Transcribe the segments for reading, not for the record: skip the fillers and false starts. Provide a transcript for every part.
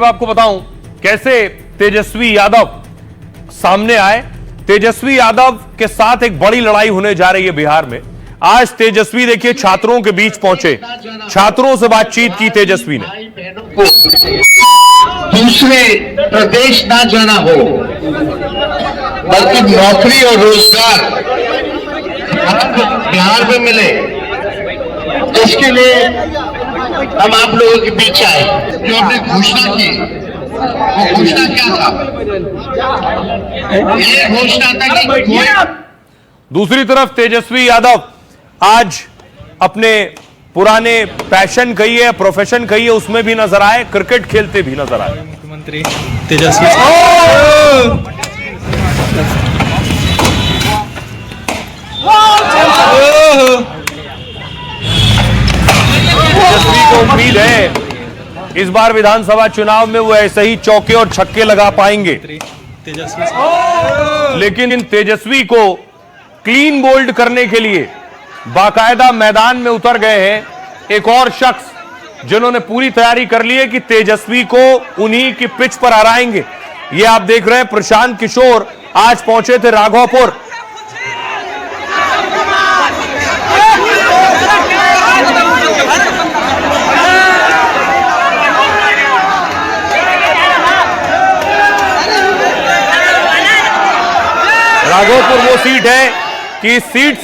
आपको बताऊं कैसे तेजस्वी यादव सामने आए। तेजस्वी यादव के साथ एक बड़ी लड़ाई होने जा रही है बिहार में। आज तेजस्वी देखिए छात्रों के बीच पहुंचे, छात्रों से बातचीत की तेजस्वी ने। दूसरे प्रदेश ना जाना हो बल्कि नौकरी और रोजगार बिहार में मिले, इसके लिए हम आप लोगों के बीच आए। जो हमने घोषणा की वो घोषणा क्या था? ये घोषणा था कि कोई। दूसरी तरफ तेजस्वी यादव आज अपने पुराने पैशन कहिए, प्रोफेशन कहिए, उसमें भी नजर आए, क्रिकेट खेलते भी नजर आए। मुख्यमंत्री तेजस्वी को उम्मीद है इस बार विधानसभा चुनाव में वो ऐसे ही चौके और छक्के लगा पाएंगे, लेकिन इन तेजस्वी को क्लीन बोल्ड करने के लिए बाकायदा मैदान में उतर गए हैं एक और शख्स, जिन्होंने पूरी तैयारी कर ली है कि तेजस्वी को उन्हीं की पिच पर हराएंगे। ये आप देख रहे हैं प्रशांत किशोर आज पहुंचे थे राघोपुर। राघोपुर वो सीट है कि सीट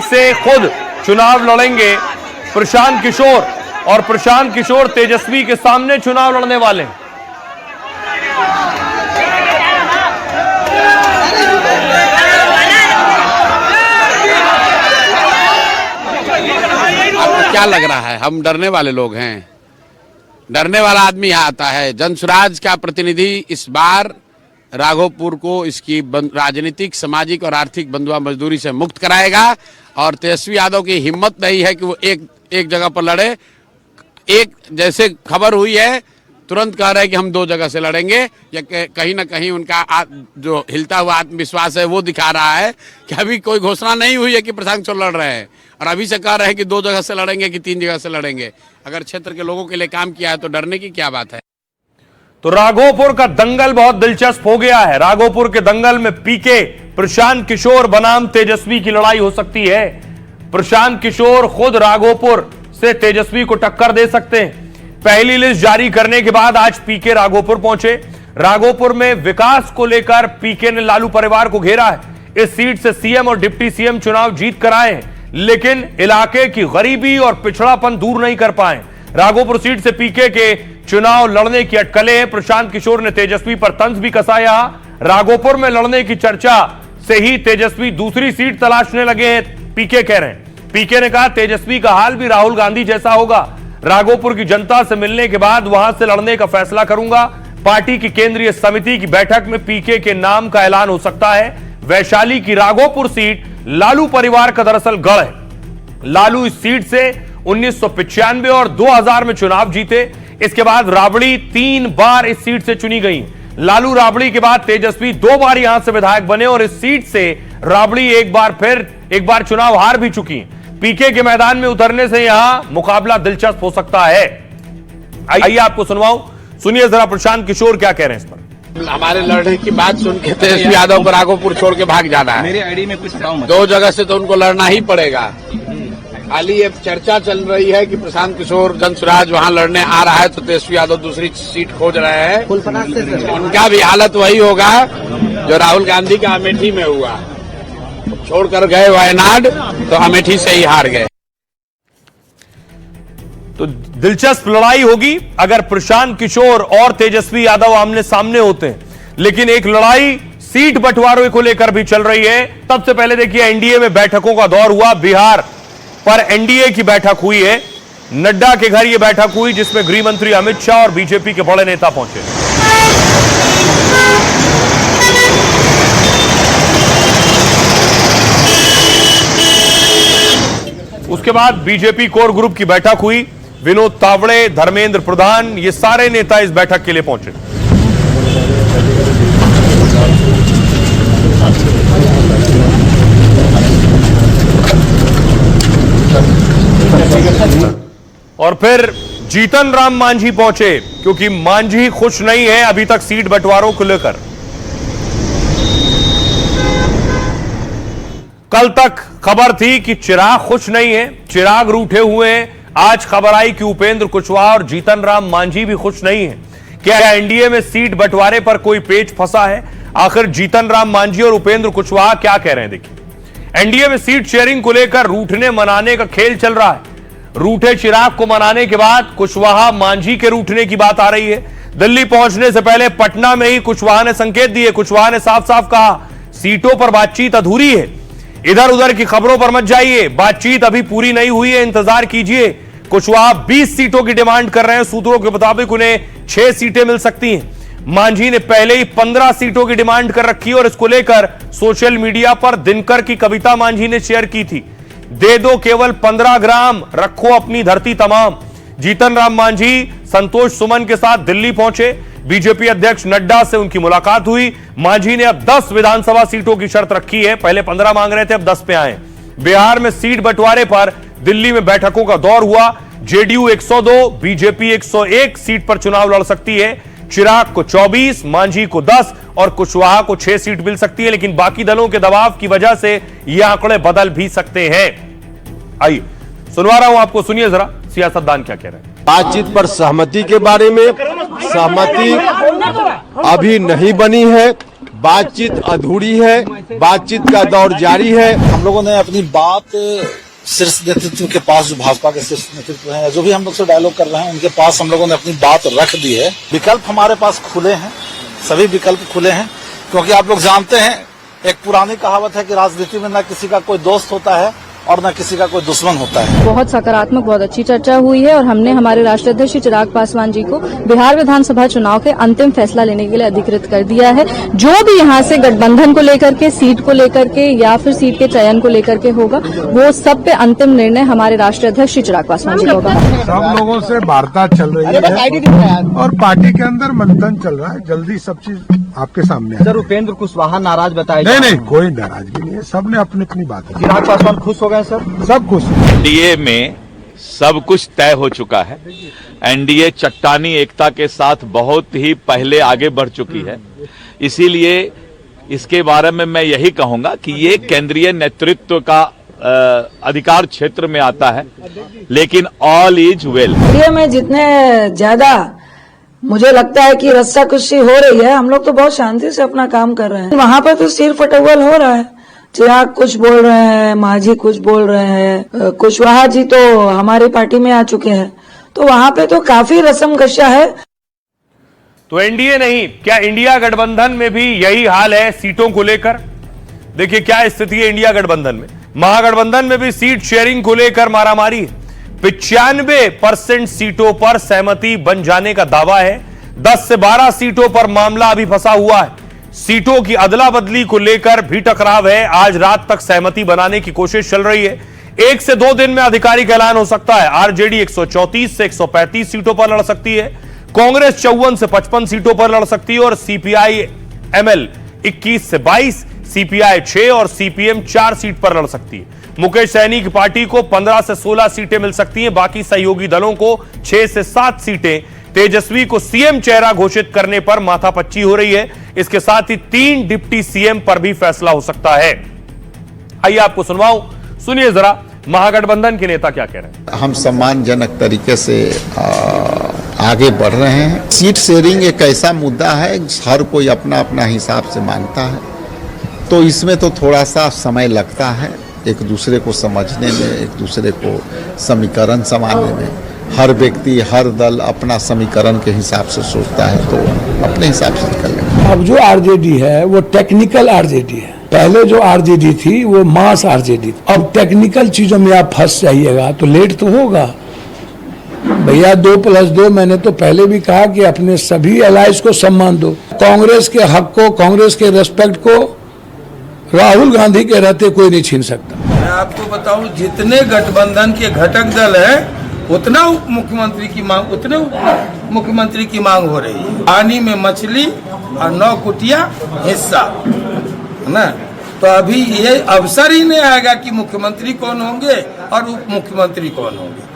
से खुद चुनाव लड़ेंगे प्रशांत किशोर, और प्रशांत किशोर तेजस्वी के सामने चुनाव लड़ने वाले हैं। आपको क्या लग रहा है? हम डरने वाले लोग हैं? डरने वाला आदमी यहाँ आता है। जनसुराज का प्रतिनिधि इस बार राघोपुर को इसकी राजनीतिक, सामाजिक और आर्थिक बंधुआ मजदूरी से मुक्त कराएगा, और तेजस्वी यादव की हिम्मत नहीं है कि वो एक जगह पर लड़े। एक जैसे खबर हुई है तुरंत कह रहे हैं कि हम 2 जगह से लड़ेंगे। या कहीं ना कहीं उनका जो हिलता हुआ आत्मविश्वास है वो दिखा रहा है कि अभी कोई घोषणा नहीं हुई है कि प्रशांत किशोर लड़ रहे हैं, और अभी से कह रहे हैं कि 2 जगह से लड़ेंगे कि 3 जगह से लड़ेंगे। अगर क्षेत्र के लोगों के लिए काम किया है तो डरने की क्या बात है? तो राघोपुर का दंगल बहुत दिलचस्प हो गया है। राघोपुर के दंगल में पीके प्रशांत किशोर बनाम तेजस्वी की लड़ाई हो सकती है। प्रशांत किशोर खुद राघोपुर से तेजस्वी को टक्कर दे सकते हैं। पहली लिस्ट जारी करने के बाद आज पीके राघोपुर पहुंचे। राघोपुर में विकास को लेकर पीके ने लालू परिवार को घेरा है। इस सीट से सीएम और डिप्टी सीएम चुनाव जीत कर आए हैं, लेकिन इलाके की गरीबी और पिछड़ापन दूर नहीं कर पाए। राघोपुर सीट से पीके के चुनाव लड़ने की अटकलें हैं। प्रशांत किशोर ने तेजस्वी पर तंज भी कसा। यहां राघोपुर में लड़ने की चर्चा से ही तेजस्वी दूसरी सीट तलाशने लगे हैं, पीके कह रहे हैं। पीके ने कहा तेजस्वी का हाल भी राहुल गांधी जैसा होगा। राघोपुर की जनता से मिलने के बाद वहां से लड़ने का फैसला करूंगा। पार्टी की केंद्रीय समिति की बैठक में पीके के नाम का ऐलान हो सकता है। वैशाली की राघोपुर सीट लालू परिवार का दरअसल गढ़ है। लालू इस सीट से 1995 और 2000 में चुनाव जीते। इसके बाद राबड़ी 3 बार इस सीट से चुनी गई। लालू राबड़ी के बाद तेजस्वी 2 बार यहां से विधायक बने, और इस सीट से राबड़ी एक बार चुनाव हार भी चुकी। पीके के मैदान में उतरने से यहां मुकाबला दिलचस्प हो सकता है। आइए आपको सुनिए जरा प्रशांत किशोर क्या कह रहे हैं इस पर। हमारे लड़ने की बात सुन के तेजस्वी यादव को राघोपुर छोड़ के भाग जाना है। मेरे आईडी में कुछ 2 जगह से तो उनको लड़ना ही पड़ेगा। खाली ये चर्चा चल रही है कि प्रशांत किशोर जनसुराज वहां लड़ने आ रहा है तो तेजस्वी यादव दूसरी सीट खोज रहे हैं। उनका भी हालत वही होगा जो राहुल गांधी का अमेठी में हुआ, छोड़कर गए वायनाड तो अमेठी से ही हार गए। तो दिलचस्प लड़ाई होगी अगर प्रशांत किशोर और तेजस्वी यादव आमने सामने होते हैं, लेकिन एक लड़ाई सीट बंटवारे को लेकर भी चल रही है। सबसे पहले देखिए एनडीए में बैठकों का दौर हुआ। बिहार पर एनडीए की बैठक हुई है। नड्डा के घर यह बैठक हुई जिसमें गृह मंत्री अमित शाह और बीजेपी के बड़े नेता पहुंचे। उसके बाद बीजेपी कोर ग्रुप की बैठक हुई। विनोद तावड़े, धर्मेंद्र प्रधान, ये सारे नेता इस बैठक के लिए पहुंचे। और फिर जीतन राम मांझी पहुंचे, क्योंकि मांझी खुश नहीं है अभी तक सीट बंटवारों को लेकर। कल तक खबर थी कि चिराग खुश नहीं है, चिराग रूठे हुए हैं। आज खबर आई कि उपेंद्र कुशवाहा और जीतन राम मांझी भी खुश नहीं है। क्या एनडीए में सीट बंटवारे पर कोई पेच फंसा है? आखिर जीतन राम मांझी और उपेंद्र कुशवाहा क्या कह रहे हैं, देखिए। एनडीए में सीट शेयरिंग को लेकर रूठने मनाने का खेल चल रहा है। रूठे चिराग को मनाने के बाद कुशवाहा मांझी के रूठने की बात आ रही है। दिल्ली पहुंचने से पहले पटना में ही कुशवाहा ने संकेत दिए। कुशवाहा ने साफ साफ कहा, सीटों पर बातचीत अधूरी है। इधर उधर की खबरों पर मत जाइए, बातचीत अभी पूरी नहीं हुई है, इंतजार कीजिए। कुशवाहा 20 सीटों की डिमांड कर रहे हैं। सूत्रों के मुताबिक उन्हें 6 सीटें मिल सकती हैं। मांझी ने पहले ही 15 सीटों की डिमांड कर रखी है और इसको लेकर सोशल मीडिया पर दिनकर की कविता मांझी ने शेयर की थी, दे दो केवल 15 ग्राम, रखो अपनी धरती तमाम। जीतन राम मांझी संतोष सुमन के साथ दिल्ली पहुंचे। बीजेपी अध्यक्ष नड्डा से उनकी मुलाकात हुई। मांझी ने अब 10 विधानसभा सीटों की शर्त रखी है। पहले 15 मांग रहे थे, अब 10 पे आए। बिहार में सीट बंटवारे पर दिल्ली में बैठकों का दौर हुआ। जेडीयू 102, बीजेपी 101 सीट पर चुनाव लड़ सकती है। चिराग को 24, मांझी को 10 और कुशवाहा को 6 सीट मिल सकती है, लेकिन बाकी दलों के दबाव की वजह से ये आंकड़े बदल भी सकते हैं। आइए सुनवा रहा हूं आपको, सुनिए जरा सियासतदान क्या कह रहे हैं। बातचीत पर सहमति के बारे में सहमति अभी नहीं बनी है, बातचीत अधूरी है, बातचीत का दौर जारी है। हम लोगों ने अपनी बात शीर्ष नेतृत्व के पास, जो भाजपा के शीर्ष नेतृत्व है, जो भी हम लोग से डायलॉग कर रहे हैं, उनके पास हम लोगों ने अपनी बात रख दी है। विकल्प हमारे पास खुले हैं, सभी विकल्प खुले हैं, क्योंकि आप लोग जानते हैं एक पुरानी कहावत है कि राजनीति में न किसी का कोई दोस्त होता है और न किसी का कोई दुश्मन होता है। बहुत सकारात्मक, बहुत अच्छी चर्चा हुई है और हमने हमारे राष्ट्रीय अध्यक्ष चिराग पासवान जी को बिहार विधानसभा चुनाव के अंतिम फैसला लेने के लिए अधिकृत कर दिया है। जो भी यहाँ से गठबंधन को लेकर के, सीट को लेकर के या फिर सीट के चयन को लेकर के होगा, वो सब पे अंतिम निर्णय हमारे राष्ट्रीय अध्यक्ष चिराग पासवान जी का होगा। सब लोगों से वार्ता चल रही है और पार्टी के अंदर मंथन चल रहा है। जल्दी सब चीज आपके सामने है। सर, उपेंद्र कुशवाहा नाराज बताए? नहीं, कोई नाराजगी नहीं है, सबने अपनी अपनी बात है। चिराग पासवान खुश हो गए सर? सब खुश। एनडीए में सब कुछ तय हो चुका है। एनडीए चट्टानी एकता के साथ बहुत ही पहले आगे बढ़ चुकी है। इसीलिए इसके बारे में मैं यही कहूंगा कि ये केंद्रीय नेतृत्व का अधिकार क्षेत्र में आता है, लेकिन ऑल इज वेल। एनडीए में जितने ज्यादा मुझे लगता है कि रस्साकशी हो रही है, हम लोग तो बहुत शांति से अपना काम कर रहे हैं। वहाँ पर तो सिर फटौल हो रहा है। चिराग कुछ बोल रहे हैं, मांझी कुछ बोल रहे हैं, कुशवाहा जी तो हमारी पार्टी में आ चुके हैं, तो वहाँ पे तो काफी रस्मकशा है। तो एनडीए नहीं, क्या इंडिया गठबंधन में भी यही हाल है सीटों को लेकर? देखिए क्या स्थिति है इंडिया गठबंधन में। महागठबंधन में भी सीट शेयरिंग को लेकर मारामारी है। 95% सीटों पर सहमति बन जाने का दावा है। 10 से 12 सीटों पर मामला अभी फंसा हुआ है। सीटों की अदला बदली को लेकर भी टकराव है। आज रात तक सहमति बनाने की कोशिश चल रही है। 1 से 2 दिन में आधिकारिक ऐलान हो सकता है। आरजेडी 134 से 135 सीटों पर लड़ सकती है। कांग्रेस 54 से 55 सीटों पर लड़ सकती है और सीपीआई एमएल 21 से 22, सीपीआई 6 और सीपीएम 4 सीट पर लड़ सकती है। मुकेश सहनी की पार्टी को 15 से 16 सीटें मिल सकती हैं। बाकी सहयोगी दलों को 6 से 7 सीटें। तेजस्वी को सीएम चेहरा घोषित करने पर माथापच्ची हो रही है। इसके साथ ही 3 डिप्टी सीएम पर भी फैसला हो सकता है। आइए आपको सुनवाऊं, सुनिए जरा महागठबंधन के नेता क्या कह रहे हैं। हम सम्मानजनक तरीके से आगे बढ़ रहे हैं। सीट शेयरिंग एक ऐसा मुद्दा है, हर कोई अपना अपना हिसाब से मानता है, तो इसमें तो थोड़ा सा समय लगता है एक दूसरे को समझने में, एक दूसरे को समीकरण समाने में। हर व्यक्ति, हर दल अपना समीकरण के हिसाब से सोचता है, तो अपने हिसाब से कर लेंगे। अब जो आरजेडी है वो टेक्निकल आरजेडी है। पहले जो आरजेडी थी वो मास आरजेडी। अब टेक्निकल चीजों में आप फंस जाइएगा तो लेट तो होगा भैया। 2+2 मैंने तो पहले भी कहा कि अपने सभी एलाइज को सम्मान दो। कांग्रेस के हक को, कांग्रेस के रेस्पेक्ट को राहुल गांधी के रहते कोई नहीं छीन सकता। मैं आपको बताऊं, जितने गठबंधन के घटक दल है उतना उप मुख्यमंत्री की मांग, उतने उप मुख्यमंत्री की मांग हो रही है। पानी में मछली और 9 कुटिया हिस्सा, है ना। तो अभी ये अवसर ही नहीं आएगा कि मुख्यमंत्री कौन होंगे और उप मुख्यमंत्री कौन होंगे।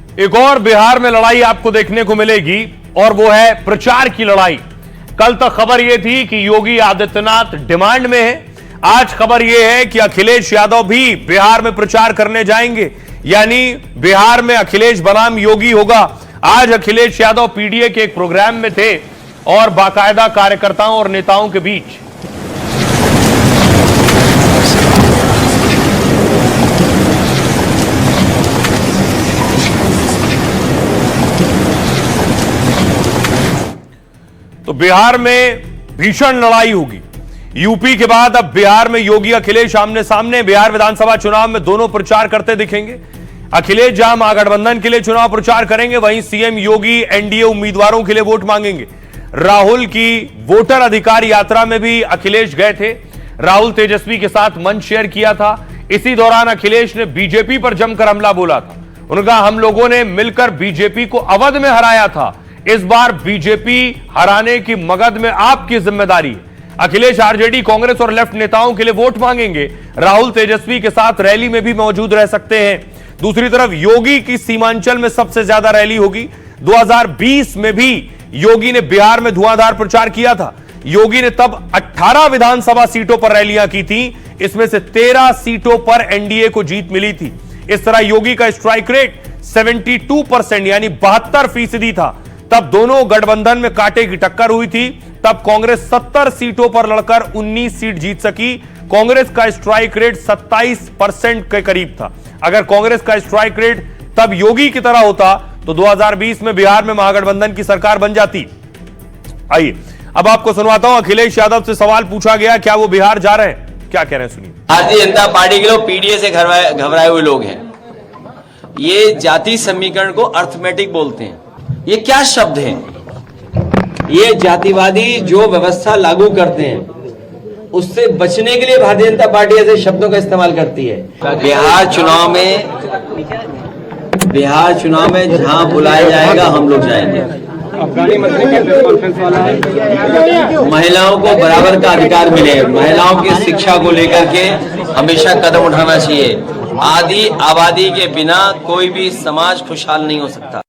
एक और बिहार में लड़ाई आपको देखने को मिलेगी और वो है प्रचार की लड़ाई। कल तक खबर यह थी कि योगी आदित्यनाथ डिमांड में है, आज खबर यह है कि अखिलेश यादव भी बिहार में प्रचार करने जाएंगे, यानी बिहार में अखिलेश बनाम योगी होगा। आज अखिलेश यादव पीडीए के एक प्रोग्राम में थे और बाकायदा कार्यकर्ताओं और नेताओं के बीच तो बिहार में भीषण लड़ाई होगी। यूपी के बाद अब बिहार में योगी अखिलेश आमने सामने। बिहार विधानसभा चुनाव में दोनों प्रचार करते दिखेंगे। अखिलेश जहां महागठबंधन के लिए चुनाव प्रचार करेंगे, वहीं सीएम योगी एनडीए उम्मीदवारों के लिए वोट मांगेंगे। राहुल की वोटर अधिकार यात्रा में भी अखिलेश गए थे। राहुल तेजस्वी के साथ मंच शेयर किया था। इसी दौरान अखिलेश ने बीजेपी पर जमकर हमला बोला था। उनका हम लोगों ने मिलकर बीजेपी को अवध में हराया था, इस बार बीजेपी हराने की मगध में आपकी जिम्मेदारी है। अखिलेश आरजेडी, कांग्रेस और लेफ्ट नेताओं के लिए वोट मांगेंगे। राहुल तेजस्वी के साथ रैली में भी मौजूद रह सकते हैं। दूसरी तरफ योगी की सीमांचल में सबसे ज्यादा रैली होगी। 2020 में भी योगी ने बिहार में धुआंधार प्रचार किया था। योगी ने तब 18 विधानसभा सीटों पर रैलियां की थी, इसमें से 13 सीटों पर एनडीए को जीत मिली थी। इस तरह योगी का स्ट्राइक रेट 72% यानी 72% था। तब दोनों गठबंधन में कांटे की टक्कर हुई थी। तब कांग्रेस 70 सीटों पर लड़कर 19 सीट जीत सकी। कांग्रेस का स्ट्राइक रेट 27% के करीब था। अगर कांग्रेस का स्ट्राइक रेट तब योगी की तरह होता तो 2020 में बिहार में महागठबंधन की सरकार बन जाती। आइए अब आपको सुनवाता हूं, अखिलेश यादव से सवाल पूछा गया, क्या वो बिहार जा रहे हैं, क्या कह रहे हैं सुनिए। भारतीय जनता पार्टी के लोग पीडीए से घबराए हुए लोग हैं। ये जाति समीकरण को अर्थमेटिक बोलते हैं। ये क्या शब्द है? ये जातिवादी जो व्यवस्था लागू करते हैं उससे बचने के लिए भारतीय जनता पार्टी ऐसे शब्दों का इस्तेमाल करती है। बिहार चुनाव में जहां बुलाया जाएगा हम लोग जाएंगे। महिलाओं को बराबर का अधिकार मिले, महिलाओं की शिक्षा को लेकर के हमेशा कदम उठाना चाहिए। आदि आबादी के बिना कोई भी समाज खुशहाल नहीं हो सकता।